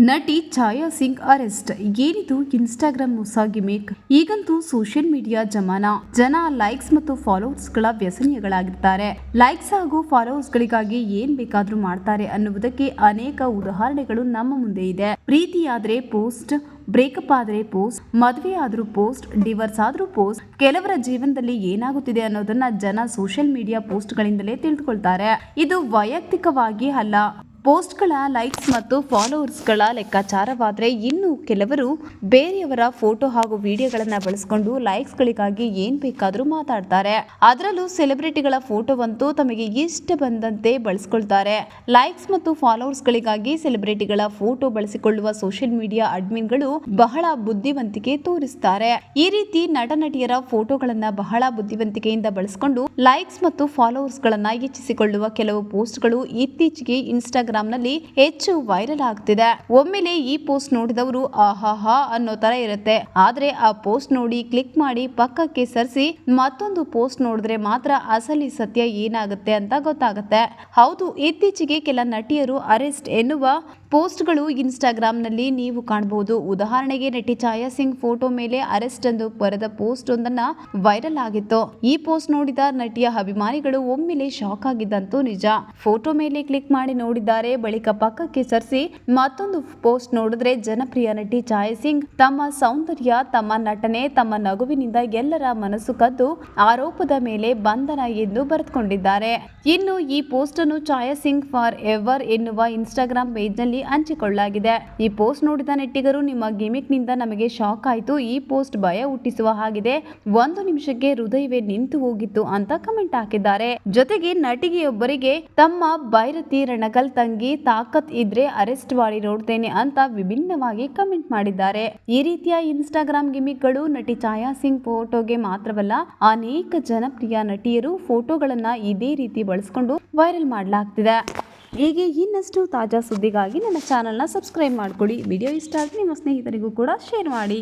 ನಟಿ ಛಾಯಾ ಸಿಂಗ್ ಅರೆಸ್ಟ್. ಏನಿದು ಇನ್ಸ್ಟಾಗ್ರಾಮ್ ಹೊಸ ಗಿಮಿಕ್. ಈಗಂತೂ ಸೋಷಿಯಲ್ ಮೀಡಿಯಾ ಜಮಾನ. ಜನ ಲೈಕ್ಸ್ ಮತ್ತು ಫಾಲೋವರ್ಸ್ ಗಳ ವ್ಯಸನಿಗಳಾಗಿರ್ತಾರೆ. ಲೈಕ್ಸ್ ಹಾಗೂ ಫಾಲೋವರ್ಸ್ ಗಳಿಗಾಗಿ ಏನ್ ಬೇಕಾದ್ರೂ ಮಾಡ್ತಾರೆ ಅನ್ನುವುದಕ್ಕೆ ಅನೇಕ ಉದಾಹರಣೆಗಳು ನಮ್ಮ ಮುಂದೆ ಇದೆ. ಪ್ರೀತಿಯಾದ್ರೆ ಪೋಸ್ಟ್, ಬ್ರೇಕಪ್ ಆದ್ರೆ ಪೋಸ್ಟ್, ಮದುವೆ ಆದ್ರೂ ಪೋಸ್ಟ್, ಡಿವೋರ್ಸ್ ಆದ್ರೂ ಪೋಸ್ಟ್. ಕೆಲವರ ಜೀವನದಲ್ಲಿ ಏನಾಗುತ್ತಿದೆ ಅನ್ನೋದನ್ನ ಜನ ಸೋಷಿಯಲ್ ಮೀಡಿಯಾ ಪೋಸ್ಟ್ ಗಳಿಂದಲೇ ತಿಳಿದುಕೊಳ್ತಾರೆ. ಇದು ವೈಯಕ್ತಿಕವಾಗಿ ಅಲ್ಲ, ಪೋಸ್ಟ್ಗಳ ಲೈಕ್ಸ್ ಮತ್ತು ಫಾಲೋವರ್ಸ್ಗಳ ಲೆಕ್ಕಾಚಾರವಾದರೆ ಇನ್ನು ಕೆಲವರು ಬೇರೆಯವರ ಫೋಟೋ ಹಾಗೂ ವಿಡಿಯೋಗಳನ್ನು ಬಳಸಿಕೊಂಡು ಲೈಕ್ಸ್ಗಳಿಗಾಗಿ ಏನು ಬೇಕಾದರೂ ಮಾತಾಡ್ತಾರೆ. ಅದರಲ್ಲೂ ಸೆಲೆಬ್ರಿಟಿಗಳ ಫೋಟೋವಂತೂ ತಮಗೆ ಇಷ್ಟ ಬಂದಂತೆ ಬಳಸ್ಕೊಳ್ತಾರೆ. ಲೈಕ್ಸ್ ಮತ್ತು ಫಾಲೋವರ್ಸ್ಗಳಿಗಾಗಿ ಸೆಲೆಬ್ರಿಟಿಗಳ ಫೋಟೋ ಬಳಸಿಕೊಳ್ಳುವ ಸೋಷಿಯಲ್ ಮೀಡಿಯಾ ಅಡ್ಮಿನ್ಗಳು ಬಹಳ ಬುದ್ಧಿವಂತಿಕೆ ತೋರಿಸ್ತಾರೆ. ಈ ರೀತಿ ನಟ ನಟಿಯರ ಫೋಟೋಗಳನ್ನ ಬಹಳ ಬುದ್ಧಿವಂತಿಕೆಯಿಂದ ಬಳಸಿಕೊಂಡು ಲೈಕ್ಸ್ ಮತ್ತು ಫಾಲೋವರ್ಸ್ಗಳನ್ನ ಹೆಚ್ಚಿಸಿಕೊಳ್ಳುವ ಕೆಲವು ಪೋಸ್ಟ್ಗಳು ಇತ್ತೀಚೆಗೆ ಇನ್ಸ್ಟಾಗ್ರಾಮ್ ನಲ್ಲಿ ಹೆಚ್ಚು ವೈರಲ್ ಆಗ್ತಿದೆ. ಒಮ್ಮೆಲೆ ಈ ಪೋಸ್ಟ್ ನೋಡಿದವರು ಆಹಾಹಾ ಅನ್ನೋ ತರ ಇರುತ್ತೆ. ಆದ್ರೆ ಆ ಪೋಸ್ಟ್ ನೋಡಿ ಕ್ಲಿಕ್ ಮಾಡಿ ಪಕ್ಕಕ್ಕೆ ಸರಿಸಿ ಮತ್ತೊಂದು ಪೋಸ್ಟ್ ನೋಡಿದ್ರೆ ಮಾತ್ರ ಅಸಲಿ ಸತ್ಯ ಏನಾಗುತ್ತೆ ಅಂತ ಗೊತ್ತಾಗುತ್ತೆ. ಹೌದು, ಇತ್ತೀಚೆಗೆ ಕೆಲ ನಟಿಯರು ಅರೆಸ್ಟ್ ಎನ್ನುವ ಪೋಸ್ಟ್ಗಳು ಇನ್ಸ್ಟಾಗ್ರಾಮ್ ನಲ್ಲಿ ನೀವು ಕಾಣಬಹುದು. ಉದಾಹರಣೆಗೆ ನಟಿ ಛಾಯಾ ಸಿಂಗ್ ಫೋಟೋ ಮೇಲೆ ಅರೆಸ್ಟ್ ಎಂದು ಬರೆದ ಪೋಸ್ಟ್ ಒಂದನ್ನ ವೈರಲ್ ಆಗಿತ್ತು. ಈ ಪೋಸ್ಟ್ ನೋಡಿದ ನಟಿಯ ಅಭಿಮಾನಿಗಳು ಒಮ್ಮೆಲೆ ಶಾಕ್ ಆಗಿದ್ದಂತೂ ನಿಜ. ಫೋಟೋ ಮೇಲೆ ಕ್ಲಿಕ್ ಮಾಡಿ ನೋಡಿದ್ದಾರೆ, ಬಳಿಕ ಪಕ್ಕಕ್ಕೆ ಸರಿಸಿ ಮತ್ತೊಂದು ಪೋಸ್ಟ್ ನೋಡಿದ್ರೆ ಜನಪ್ರಿಯ ನಟಿ ಛಾಯಾ ಸಿಂಗ್ ತಮ್ಮ ಸೌಂದರ್ಯ, ತಮ್ಮ ನಟನೆ, ತಮ್ಮ ನಗುವಿನಿಂದ ಎಲ್ಲರ ಮನಸ್ಸು ಕದ್ದು ಆರೋಪದ ಮೇಲೆ ಬಂಧನ ಎಂದು ಬರೆದುಕೊಂಡಿದ್ದಾರೆ. ಇನ್ನು ಈ ಪೋಸ್ಟ್ ಅನ್ನು ಛಾಯಾ ಸಿಂಗ್ ಫಾರ್ ಎವರ್ ಎನ್ನುವ ಇನ್ಸ್ಟಾಗ್ರಾಮ್ ಪೇಜ್ ನಲ್ಲಿ ಹಂಚಿಕೊಳ್ಳಲಾಗಿದೆ. ಈ ಪೋಸ್ಟ್ ನೋಡಿದ ನೆಟ್ಟಿಗರು, ನಿಮ್ಮ ಗಿಮಿಕ್ ನಿಂದ ನಮಗೆ ಶಾಕ್ ಆಯಿತು, ಈ ಪೋಸ್ಟ್ ಭಯ ಹುಟ್ಟಿಸುವ ಹಾಗಿದೆ, 1 ನಿಮಿಷಕ್ಕೆ ಹೃದಯವೇ ನಿಂತು ಹೋಗಿತ್ತು ಅಂತ ಕಮೆಂಟ್ ಹಾಕಿದ್ದಾರೆ. ಜೊತೆಗೆ ನಟಿಗೆಯೊಬ್ಬರಿಗೆ ತಮ್ಮ ಬೈರತಿ ರಣಕಲ್ ತಂಗಿ ತಾಕತ್ ಇದ್ರೆ ಅರೆಸ್ಟ್ ಮಾಡಿ ನೋಡ್ತೇನೆ ಅಂತ ವಿಭಿನ್ನವಾಗಿ ಕಮೆಂಟ್ ಮಾಡಿದ್ದಾರೆ. ಈ ರೀತಿಯ ಇನ್ಸ್ಟಾಗ್ರಾಮ್ ಗಿಮಿಕ್ಗಳು ನಟಿ ಛಾಯಾ ಸಿಂಗ್ ಫೋಟೋಗೆ ಮಾತ್ರವಲ್ಲ, ಅನೇಕ ಜನಪ್ರಿಯ ನಟಿಯರು ಫೋಟೋಗಳನ್ನ ಇದೇ ರೀತಿ ಬಳಸಿಕೊಂಡು ವೈರಲ್ ಮಾಡಲಾಗ್ತಿದೆ. ಹೀಗೆ ಇನ್ನಷ್ಟು ತಾಜಾ ಸುದ್ದಿಗಾಗಿ ನನ್ನ ಚಾನೆಲ್ನ ಸಬ್ಸ್ಕ್ರೈಬ್ ಮಾಡ್ಕೊಳ್ಳಿ. ವಿಡಿಯೋ ಇಷ್ಟ ಆದರೆ ನಿಮ್ಮ ಸ್ನೇಹಿತರಿಗೂ ಕೂಡ ಶೇರ್ ಮಾಡಿ.